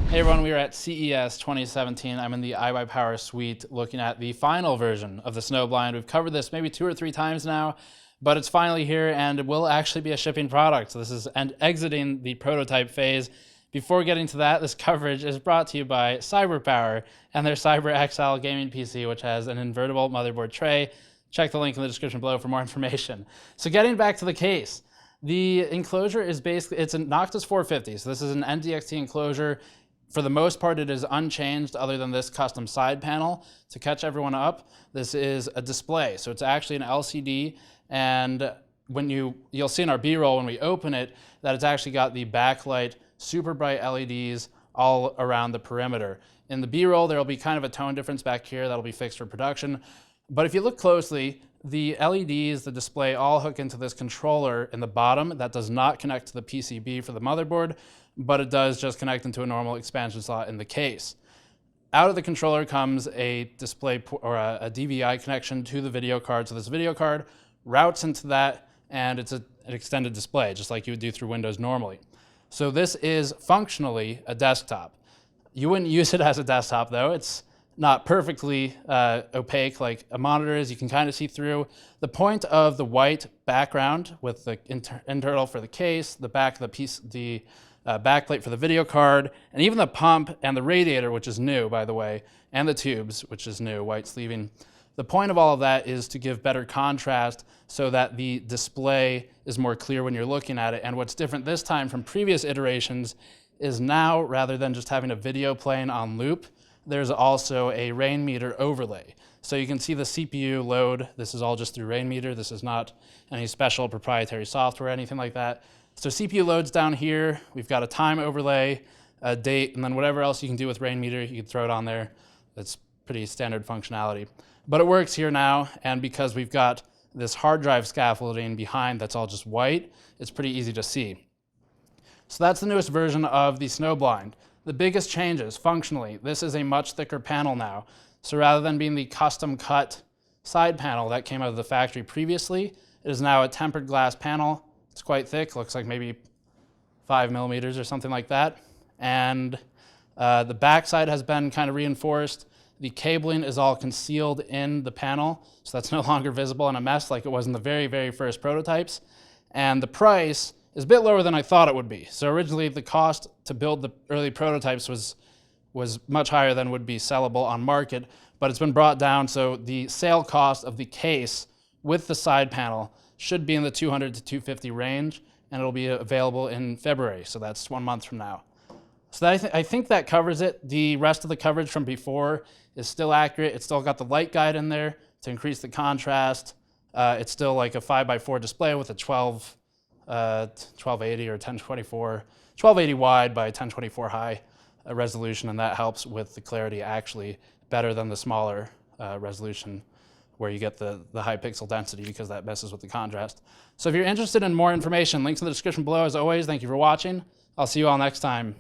Hey everyone, we are at CES 2017. I'm in the iBUYPOWER suite looking at the final version of the Snowblind. We've covered this maybe 2 or 3 times now, but it's finally here and it will actually be a shipping product. So this is exiting the prototype phase. Before getting to that, this coverage is brought to you by CyberPower and their Cyber XL gaming PC, which has an invertible motherboard tray. Check the link in the description below for more information. So getting back to the case, the enclosure is basically, it's a Noctis 450. So this is an NDXT enclosure. For the most part, it is unchanged other than this custom side panel. To catch everyone up, this is a display. So it's actually an LCD, and when you'll see in our B-roll when we open it that it's actually got the backlight super bright LEDs all around the perimeter. In the B-roll, there'll be kind of a tone difference back here that'll be fixed for production. But if you look closely, the LEDs, the display, all hook into this controller in the bottom that does not connect to the PCB for the motherboard, but it does just connect into a normal expansion slot in the case. Out of the controller comes a display or a DVI connection to the video card. So this video card routes into that, and it's an extended display, just like you would do through Windows normally. So this is functionally a desktop. You wouldn't use it as a desktop though. It's not perfectly opaque like a monitor is. You can kind of see through. The point of the white background with the internal for the case, the back of the piece, the backplate for the video card, and even the pump and the radiator, which is new, by the way, and the tubes, which is new, white sleeving. The point of all of that is to give better contrast so that the display is more clear when you're looking at it. And what's different this time from previous iterations is now, rather than just having a video playing on loop, there's also a rain meter overlay. So you can see the CPU load. This is all just through rain meter. This is not any special proprietary software or anything like that. So CPU loads down here. We've got a time overlay, a date, and then whatever else you can do with rain meter, you can throw it on there. That's pretty standard functionality. But it works here now, and because we've got this hard drive scaffolding behind that's all just white, it's pretty easy to see. So that's the newest version of the Snowblind. The biggest changes, functionally, this is a much thicker panel now. So rather than being the custom cut side panel that came out of the factory previously, it is now a tempered glass panel. It's quite thick, looks like maybe 5 millimeters or something like that. And the backside has been kind of reinforced. The cabling is all concealed in the panel, so that's no longer visible in a mesh like it was in the very, very first prototypes. And the price is a bit lower than I thought it would be. So originally the cost to build the early prototypes was much higher than would be sellable on market, but it's been brought down, so the sale cost of the case with the side panel should be in the $200 to $250 range, and it'll be available in February, so that's 1 month from now. So I think that covers it. The rest of the coverage from before is still accurate. It's still got the light guide in there to increase the contrast. It's still like a 5x4 display with a 1280 or 1024, 1280 wide by 1024 high resolution, and that helps with the clarity actually better than the smaller resolution where you get the high pixel density, because that messes with the contrast. So if you're interested in more information, links in the description below as always. Thank you for watching. I'll see you all next time.